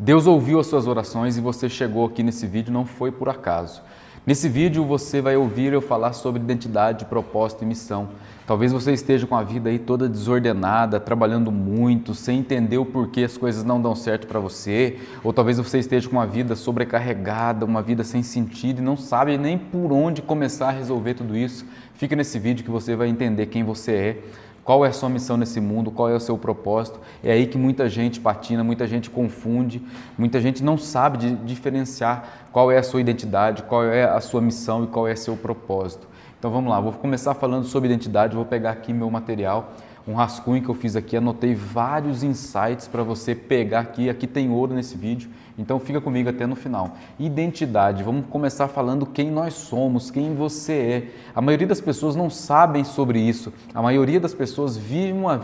Deus ouviu as suas orações e você chegou aqui nesse vídeo não foi por acaso. Nesse vídeo você vai ouvir eu falar sobre identidade, propósito e missão. Talvez você esteja com a vida aí toda desordenada, trabalhando muito, sem entender o porquê as coisas não dão certo para você, ou talvez você esteja com uma vida sobrecarregada, uma vida sem sentido e não sabe nem por onde começar a resolver tudo isso. Fica nesse vídeo que você vai entender quem você é, qual é a sua missão nesse mundo, qual é o seu propósito. É aí que muita gente patina, muita gente confunde, muita gente não sabe diferenciar qual é a sua identidade, qual é a sua missão e qual é o seu propósito. Então vamos lá, vou começar falando sobre identidade, vou pegar aqui meu material, um rascunho que eu fiz aqui, anotei vários insights para você pegar aqui tem ouro nesse vídeo, então fica comigo até no final. Identidade, vamos começar falando quem nós somos, quem você é. A maioria das pessoas não sabem sobre isso, a maioria das pessoas vivem uma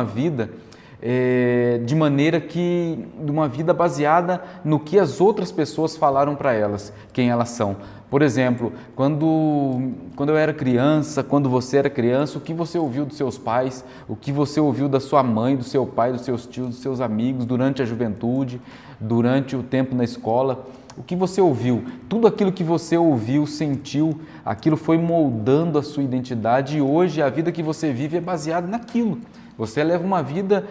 vida de uma vida baseada no que as outras pessoas falaram para elas, quem elas são. Por exemplo, quando eu era criança, quando você era criança, o que você ouviu dos seus pais, o que você ouviu da sua mãe, do seu pai, dos seus tios, dos seus amigos, durante a juventude, durante o tempo na escola, o que você ouviu, tudo aquilo que você ouviu, sentiu, aquilo foi moldando a sua identidade e hoje a vida que você vive é baseada naquilo. Você leva uma vida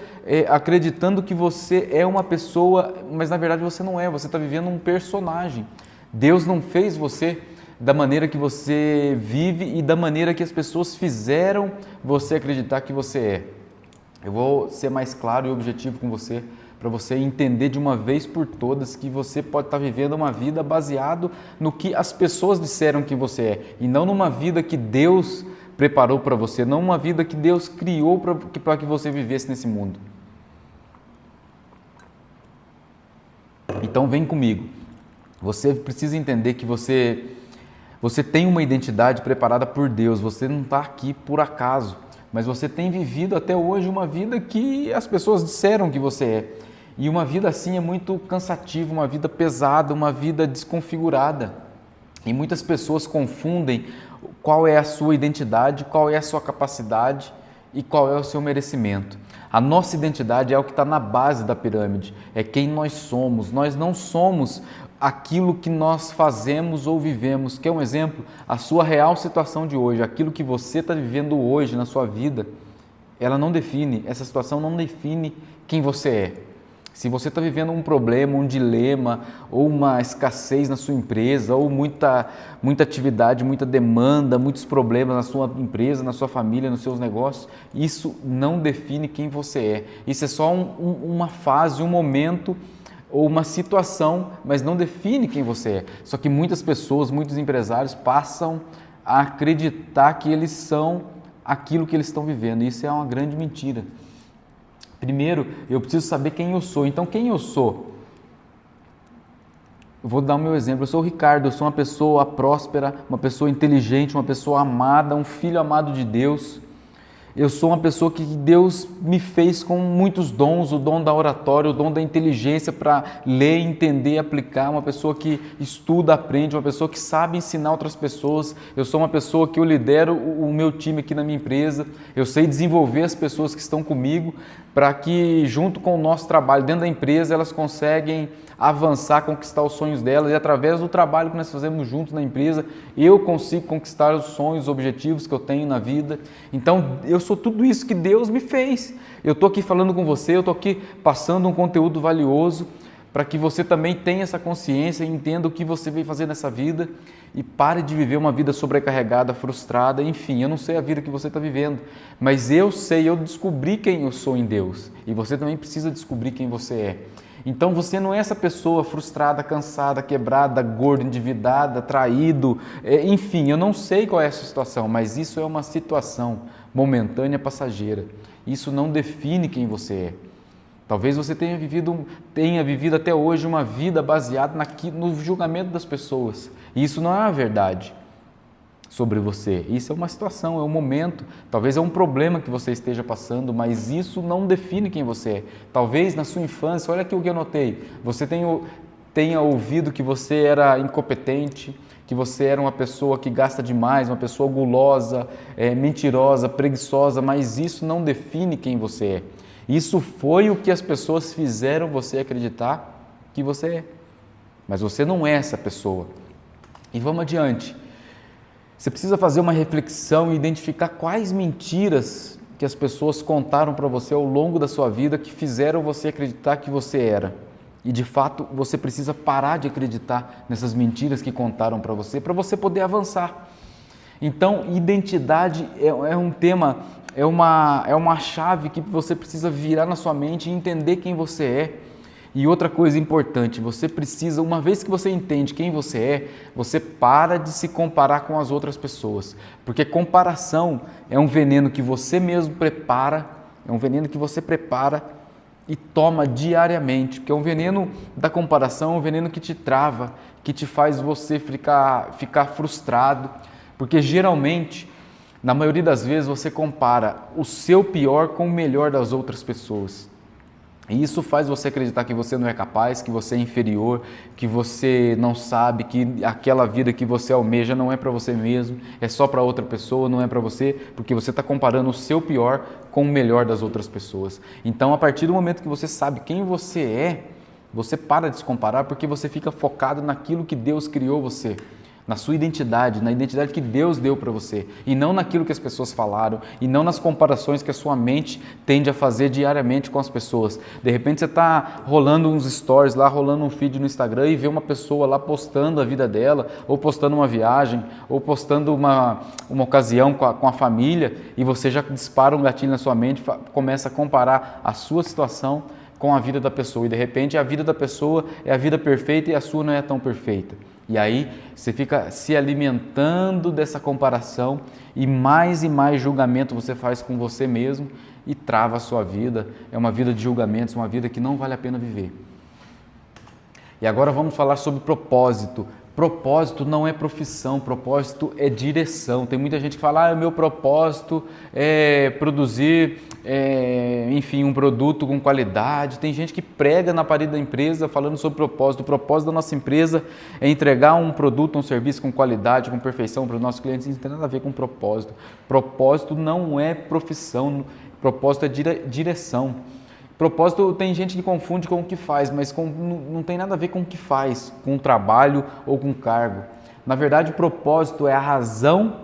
acreditando que você é uma pessoa, mas na verdade você não é, você está vivendo um personagem. Deus não fez você da maneira que você vive e da maneira que as pessoas fizeram você acreditar que você é. Eu vou ser mais claro e objetivo com você, para você entender de uma vez por todas que você pode estar vivendo uma vida baseado no que as pessoas disseram que você é e não numa vida que Deus preparou para você, não uma vida que Deus criou para que você vivesse nesse mundo. Então vem comigo. Você precisa entender que você tem uma identidade preparada por Deus, você não está aqui por acaso, mas você tem vivido até hoje uma vida que as pessoas disseram que você é. E uma vida assim é muito cansativa, uma vida pesada, uma vida desconfigurada. E muitas pessoas confundem qual é a sua identidade, qual é a sua capacidade e qual é o seu merecimento. A nossa identidade é o que está na base da pirâmide, é quem nós somos. Nós não somos aquilo que nós fazemos ou vivemos. Quer um exemplo? A sua real situação de hoje, aquilo que você está vivendo hoje na sua vida, essa situação não define quem você é. Se você está vivendo um problema, um dilema, ou uma escassez na sua empresa, ou muita atividade, muita demanda, muitos problemas na sua empresa, na sua família, nos seus negócios, isso não define quem você é. Isso é só uma fase, um momento ou uma situação, mas não define quem você é. Só que muitas pessoas, muitos empresários passam a acreditar que eles são aquilo que eles estão vivendo. E isso é uma grande mentira. Primeiro, eu preciso saber quem eu sou. Então, quem eu sou? Eu vou dar o meu exemplo. Eu sou o Ricardo, eu sou uma pessoa próspera, uma pessoa inteligente, uma pessoa amada, um filho amado de Deus. Eu sou uma pessoa que Deus me fez com muitos dons, o dom da oratória, o dom da inteligência para ler, entender, aplicar, uma pessoa que estuda, aprende, uma pessoa que sabe ensinar outras pessoas. Eu sou uma pessoa que eu lidero o meu time aqui na minha empresa, eu sei desenvolver as pessoas que estão comigo para que junto com o nosso trabalho dentro da empresa elas conseguem avançar, conquistar os sonhos delas e através do trabalho que nós fazemos juntos na empresa, eu consigo conquistar os sonhos, os objetivos que eu tenho na vida. Então, eu sou tudo isso que Deus me fez. Eu estou aqui falando com você, eu estou aqui passando um conteúdo valioso para que você também tenha essa consciência e entenda o que você veio fazer nessa vida e pare de viver uma vida sobrecarregada, frustrada, enfim, eu não sei a vida que você está vivendo, mas eu sei, eu descobri quem eu sou em Deus e você também precisa descobrir quem você é. Então você não é essa pessoa frustrada, cansada, quebrada, gorda, endividada, traído, enfim, eu não sei qual é essa situação, mas isso é uma situação momentânea, passageira. Isso não define quem você é. Talvez você tenha vivido até hoje uma vida baseada no julgamento das pessoas. E isso não é a verdade sobre você. Isso é uma situação, é um momento, talvez é um problema que você esteja passando, mas isso não define quem você é. Talvez na sua infância, olha aqui o que eu notei, você tenha ouvido que você era incompetente, que você era uma pessoa que gasta demais, uma pessoa gulosa, mentirosa, preguiçosa, mas isso não define quem você é. Isso foi o que as pessoas fizeram você acreditar que você é. Mas você não é essa pessoa. E vamos adiante. Você precisa fazer uma reflexão e identificar quais mentiras que as pessoas contaram para você ao longo da sua vida que fizeram você acreditar que você era. E de fato você precisa parar de acreditar nessas mentiras que contaram para você poder avançar. Então, identidade é um tema, é uma chave que você precisa virar na sua mente e entender quem você é. E outra coisa importante, você precisa, uma vez que você entende quem você é, você para de se comparar com as outras pessoas. Porque comparação é um veneno que você mesmo prepara, e toma diariamente. Porque é um veneno da comparação, é um veneno que te trava, que te faz você ficar frustrado. Porque geralmente, na maioria das vezes, você compara o seu pior com o melhor das outras pessoas. E isso faz você acreditar que você não é capaz, que você é inferior, que você não sabe, que aquela vida que você almeja não é para você mesmo, é só para outra pessoa, não é para você, porque você está comparando o seu pior com o melhor das outras pessoas. Então, a partir do momento que você sabe quem você é, você para de se comparar porque você fica focado naquilo que Deus criou você. Na sua identidade, na identidade que Deus deu para você, e não naquilo que as pessoas falaram, e não nas comparações que a sua mente tende a fazer diariamente com as pessoas. De repente você está rolando uns stories lá, rolando um feed no Instagram e vê uma pessoa lá postando a vida dela, ou postando uma viagem, ou postando uma ocasião com a família, e você já dispara um gatilho na sua mente, começa a comparar a sua situação com a vida da pessoa, e de repente a vida da pessoa é a vida perfeita e a sua não é tão perfeita. E aí você fica se alimentando dessa comparação e mais julgamento você faz com você mesmo e trava a sua vida. É uma vida de julgamentos, uma vida que não vale a pena viver. E agora vamos falar sobre propósito. Propósito não é profissão, propósito é direção. Tem muita gente que fala, o meu propósito é produzir, enfim, um produto com qualidade. Tem gente que prega na parede da empresa falando sobre propósito. O propósito da nossa empresa é entregar um produto, um serviço com qualidade, com perfeição para os nossos clientes. Isso não tem nada a ver com propósito. Propósito não é profissão, propósito é direção. Propósito, tem gente que confunde com o que faz, mas não tem nada a ver com o que faz, com o trabalho ou com o cargo. Na verdade, o propósito é a razão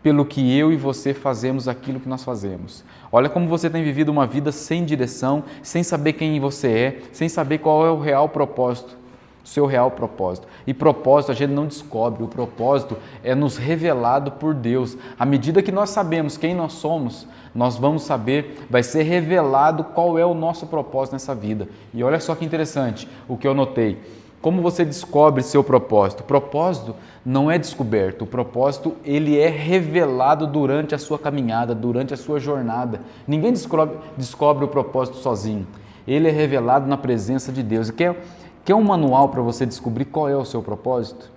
pelo que eu e você fazemos aquilo que nós fazemos. Olha como você tem vivido uma vida sem direção, sem saber quem você é, sem saber qual é o real propósito, seu real propósito. E propósito a gente não descobre, o propósito é nos revelado por Deus. À medida que nós sabemos quem nós somos, nós vamos saber, vai ser revelado qual é o nosso propósito nessa vida. E olha só que interessante o que eu notei. Como você descobre seu propósito? O propósito não é descoberto, o propósito ele é revelado durante a sua caminhada, durante a sua jornada. Ninguém descobre o propósito sozinho, ele é revelado na presença de Deus. Quer um manual para você descobrir qual é o seu propósito?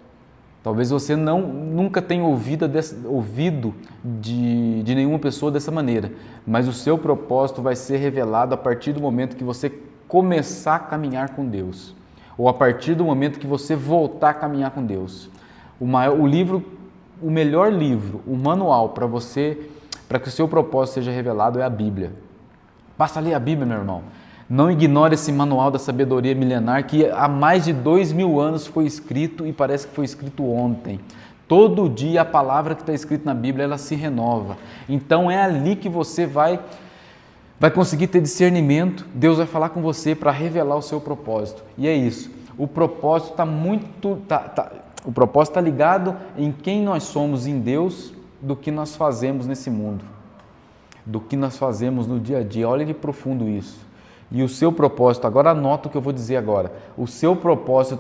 Talvez você nunca tenha ouvido de nenhuma pessoa dessa maneira, mas o seu propósito vai ser revelado a partir do momento que você começar a caminhar com Deus, ou a partir do momento que você voltar a caminhar com Deus. O melhor livro, o manual para que o seu propósito seja revelado é a Bíblia. Basta ler a Bíblia, meu irmão. Não ignore esse manual da sabedoria milenar que há mais de 2000 anos foi escrito e parece que foi escrito ontem. Todo dia a palavra que está escrita na Bíblia, ela se renova. Então é ali que você vai conseguir ter discernimento. Deus vai falar com você para revelar o seu propósito. E é isso. O propósito o propósito está ligado em quem nós somos em Deus do que nós fazemos nesse mundo. Do que nós fazemos no dia a dia. Olha que profundo isso. E o seu propósito, agora anota o que eu vou dizer agora, o seu propósito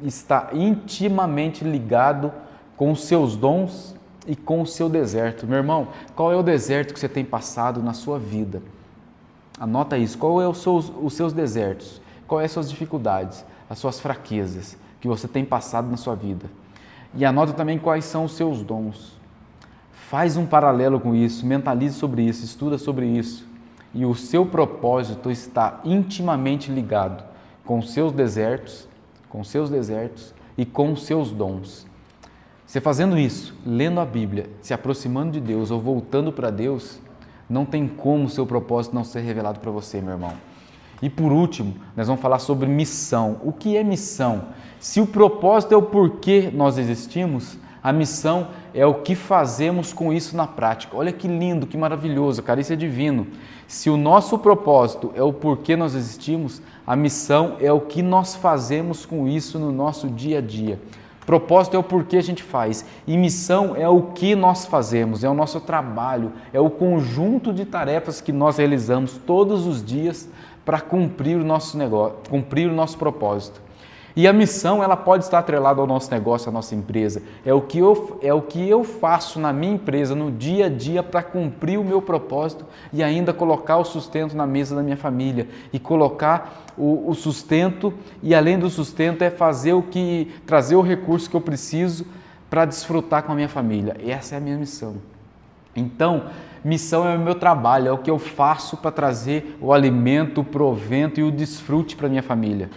está intimamente ligado com os seus dons e com o seu deserto. Meu irmão, qual é o deserto que você tem passado na sua vida? Anota isso, qual é os seus desertos, quais são as suas dificuldades, as suas fraquezas que você tem passado na sua vida. E anota também quais são os seus dons. Faz um paralelo com isso, mentalize sobre isso, estuda sobre isso. E o seu propósito está intimamente ligado com os seus desertos e com os seus dons. Você fazendo isso, lendo a Bíblia, se aproximando de Deus ou voltando para Deus, Não tem como o seu propósito não ser revelado para você, meu irmão. E por último, nós vamos falar sobre missão. O que é missão? Se o propósito é o porquê nós existimos, a missão é o que fazemos com isso na prática. Olha que lindo, que maravilhoso, cara, isso é divino. Se o nosso propósito é o porquê nós existimos, a missão é o que nós fazemos com isso no nosso dia a dia. Propósito é o porquê a gente faz e missão é o que nós fazemos, é o nosso trabalho, é o conjunto de tarefas que nós realizamos todos os dias para cumprir o nosso negócio, cumprir o nosso propósito. E a missão, ela pode estar atrelada ao nosso negócio, à nossa empresa. É o que eu faço na minha empresa, no dia a dia, para cumprir o meu propósito e ainda colocar o sustento na mesa da minha família. E colocar o sustento, e além do sustento, é trazer o recurso que eu preciso para desfrutar com a minha família. Essa é a minha missão. Então, missão é o meu trabalho, é o que eu faço para trazer o alimento, o provento e o desfrute para a minha família.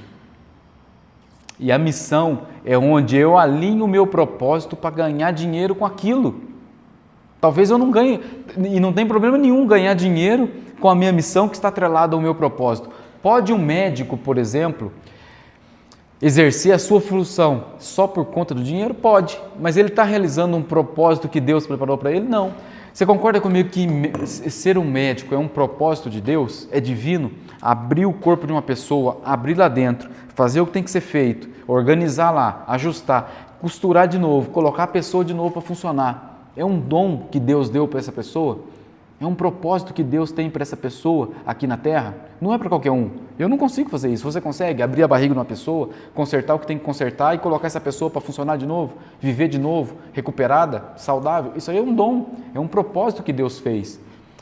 E a missão é onde eu alinho o meu propósito para ganhar dinheiro com aquilo. Talvez eu não ganhe, e não tem problema nenhum ganhar dinheiro com a minha missão que está atrelada ao meu propósito. Pode um médico, por exemplo, exercer a sua função só por conta do dinheiro? Pode, mas ele está realizando um propósito que Deus preparou para ele? Não. Você concorda comigo que ser um médico é um propósito de Deus? É divino? Abrir o corpo de uma pessoa, abrir lá dentro, fazer o que tem que ser feito, organizar lá, ajustar, costurar de novo, colocar a pessoa de novo para funcionar. É um dom que Deus deu para essa pessoa? É um propósito que Deus tem para essa pessoa aqui na Terra? Não é para qualquer um. Eu não consigo fazer isso. Você consegue abrir a barriga de uma pessoa, consertar o que tem que consertar e colocar essa pessoa para funcionar de novo, viver de novo, recuperada, saudável? Isso aí é um dom, é um propósito que Deus fez.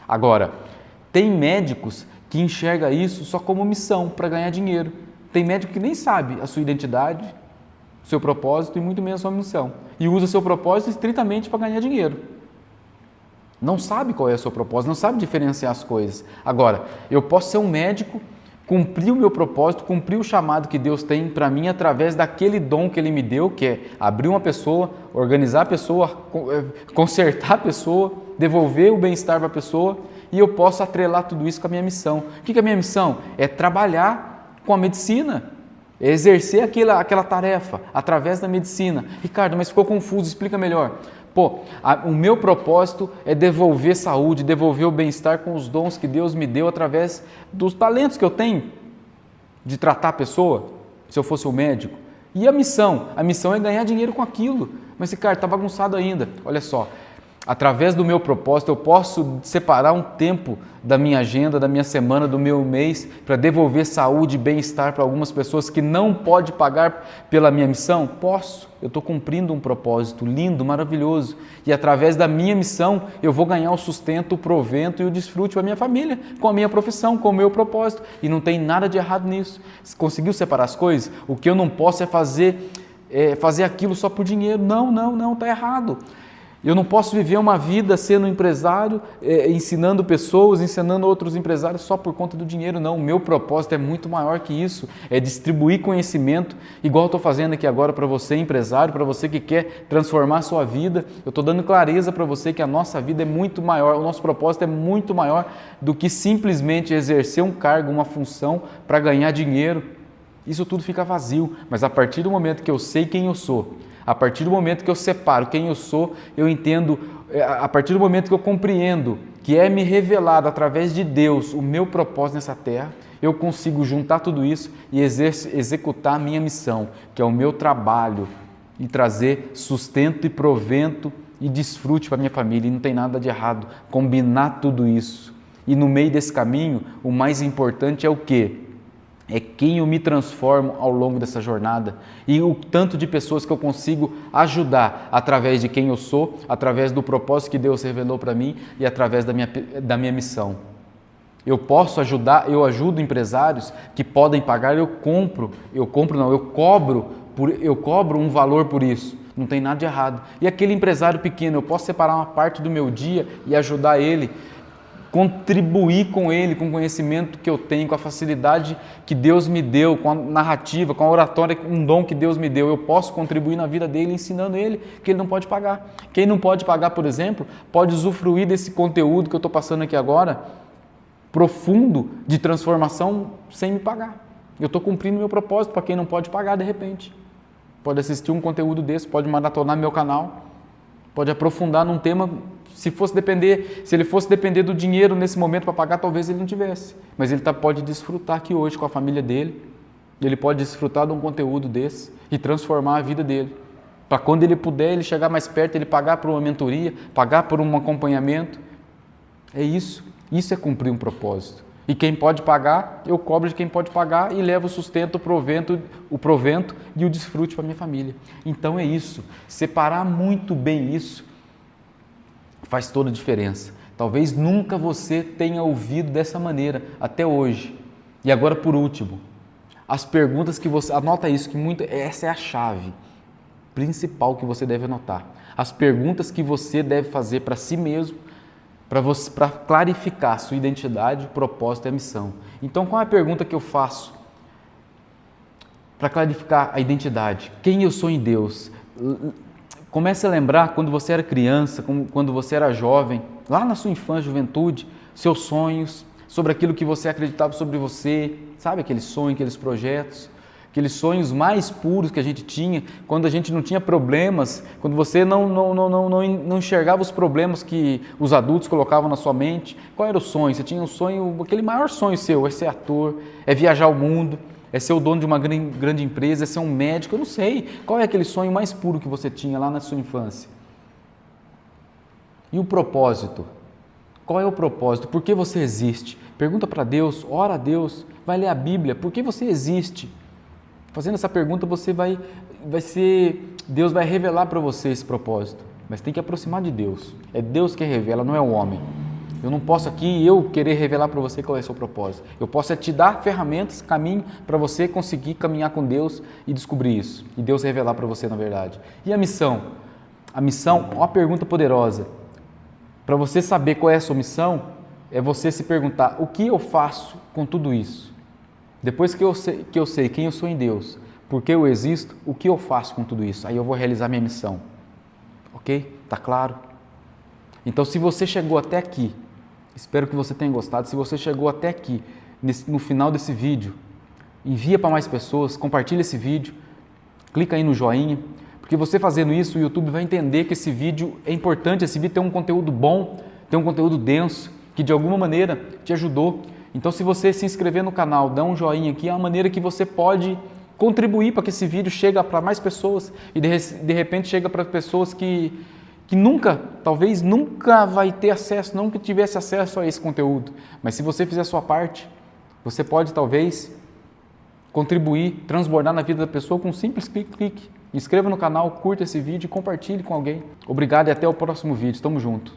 Agora, tem médicos que enxergam isso só como missão para ganhar dinheiro. Tem médico que nem sabe a sua identidade, seu propósito e muito menos a sua missão. E usa seu propósito estritamente para ganhar dinheiro. Não sabe qual é o seu propósito, não sabe diferenciar as coisas. Agora, eu posso ser um médico, cumprir o meu propósito, cumprir o chamado que Deus tem para mim através daquele dom que Ele me deu, que é abrir uma pessoa, organizar a pessoa, consertar a pessoa, devolver o bem-estar para a pessoa, e eu posso atrelar tudo isso com a minha missão. O que é a minha missão? É trabalhar com a medicina, é exercer aquela tarefa através da medicina. Ricardo, mas ficou confuso, explica melhor. O meu propósito é devolver saúde, devolver o bem-estar com os dons que Deus me deu através dos talentos que eu tenho de tratar a pessoa, se eu fosse um médico. E a missão é ganhar dinheiro com aquilo. Mas, Ricardo, está bagunçado ainda. Olha só, através do meu propósito eu posso separar um tempo da minha agenda, da minha semana, do meu mês, para devolver saúde e bem-estar para algumas pessoas que não podem pagar pela minha missão? Posso. Eu estou cumprindo um propósito lindo, maravilhoso. E através da minha missão eu vou ganhar o sustento, o provento e o desfrute para a minha família, com a minha profissão, com o meu propósito. E não tem nada de errado nisso. Conseguiu separar as coisas? O que eu não posso é fazer aquilo só por dinheiro. Não, está errado. Eu não posso viver uma vida sendo empresário, ensinando pessoas, ensinando outros empresários só por conta do dinheiro, não. O meu propósito é muito maior que isso, é distribuir conhecimento, igual eu estou fazendo aqui agora para você, empresário, para você que quer transformar a sua vida. Eu estou dando clareza para você que a nossa vida é muito maior, o nosso propósito é muito maior do que simplesmente exercer um cargo, uma função para ganhar dinheiro. Isso tudo fica vazio, mas a partir do momento que eu sei quem eu sou, a partir do momento que eu separo quem eu sou, eu entendo, a partir do momento que eu compreendo que é me revelado através de Deus o meu propósito nessa terra, eu consigo juntar tudo isso e executar a minha missão, que é o meu trabalho, e trazer sustento e provento e desfrute para a minha família. E não tem nada de errado combinar tudo isso. E no meio desse caminho, o mais importante é o quê? É quem eu me transformo ao longo dessa jornada e o tanto de pessoas que eu consigo ajudar através de quem eu sou, através do propósito que Deus revelou para mim e através da minha missão. Eu ajudo empresários que podem pagar, eu cobro um valor por isso. Não tem nada de errado. E aquele empresário pequeno, eu posso separar uma parte do meu dia e ajudar ele contribuir com ele, com o conhecimento que eu tenho, com a facilidade que Deus me deu, com a narrativa, com a oratória, um dom que Deus me deu. Eu posso contribuir na vida dele, ensinando ele que ele não pode pagar. Quem não pode pagar, por exemplo, pode usufruir desse conteúdo que eu estou passando aqui agora, profundo, de transformação, sem me pagar. Eu estou cumprindo meu propósito para quem não pode pagar de repente. Pode assistir um conteúdo desse, pode maratonar meu canal, pode aprofundar num tema. Se ele fosse depender do dinheiro nesse momento para pagar, talvez ele não tivesse. Mas ele pode desfrutar aqui hoje com a família dele. Ele pode desfrutar de um conteúdo desse e transformar a vida dele. Para quando ele puder, ele chegar mais perto, ele pagar por uma mentoria, pagar por um acompanhamento. É isso. Isso é cumprir um propósito. E quem pode pagar, eu cobro de quem pode pagar e levo o sustento, o provento e o desfrute para minha família. Então é isso. Separar muito bem isso faz toda a diferença. Talvez nunca você tenha ouvido dessa maneira até hoje. E agora, por último, as perguntas que você... Anota isso, essa é a chave principal que você deve anotar. As perguntas que você deve fazer para si mesmo, para clarificar sua identidade, propósito e a missão. Então, qual é a pergunta que eu faço para clarificar a identidade? Quem eu sou em Deus? Comece a lembrar quando você era criança, quando você era jovem, lá na sua infância, juventude, seus sonhos, sobre aquilo que você acreditava sobre você, sabe aquele sonho, aqueles projetos, aqueles sonhos mais puros que a gente tinha, quando a gente não tinha problemas, quando você não enxergava os problemas que os adultos colocavam na sua mente. Qual era o sonho? Você tinha um sonho, aquele maior sonho seu, é ser ator, é viajar o mundo, é ser o dono de uma grande empresa, é ser um médico, eu não sei. Qual é aquele sonho mais puro que você tinha lá na sua infância? E o propósito? Qual é o propósito? Por que você existe? Pergunta para Deus, ora a Deus, vai ler a Bíblia. Por que você existe? Fazendo essa pergunta, Deus vai revelar para você esse propósito. Mas tem que aproximar de Deus. É Deus que revela, não é o homem. Eu não posso aqui querer revelar para você qual é o seu propósito. Eu posso te dar ferramentas, caminho para você conseguir caminhar com Deus e descobrir isso. E Deus revelar para você na verdade. E a missão? A missão, uma pergunta poderosa. Para você saber qual é a sua missão, é você se perguntar, o que eu faço com tudo isso? Depois que eu sei quem eu sou em Deus, por que eu existo, o que eu faço com tudo isso? Aí eu vou realizar minha missão. Ok? Tá claro? Então, se você chegou até aqui, espero que você tenha gostado. Se você chegou até aqui, no final desse vídeo, envia para mais pessoas, compartilha esse vídeo, clica aí no joinha, porque você fazendo isso, o YouTube vai entender que esse vídeo é importante, esse vídeo tem um conteúdo bom, tem um conteúdo denso, que de alguma maneira te ajudou. Então, se você se inscrever no canal, dá um joinha aqui, é uma maneira que você pode contribuir para que esse vídeo chegue para mais pessoas e de repente chega para pessoas que talvez nunca vai ter acesso, nunca tivesse acesso a esse conteúdo. Mas se você fizer a sua parte, você pode talvez contribuir, transbordar na vida da pessoa com um simples clique. Inscreva no canal, curta esse vídeo e compartilhe com alguém. Obrigado e até o próximo vídeo. Tamo junto.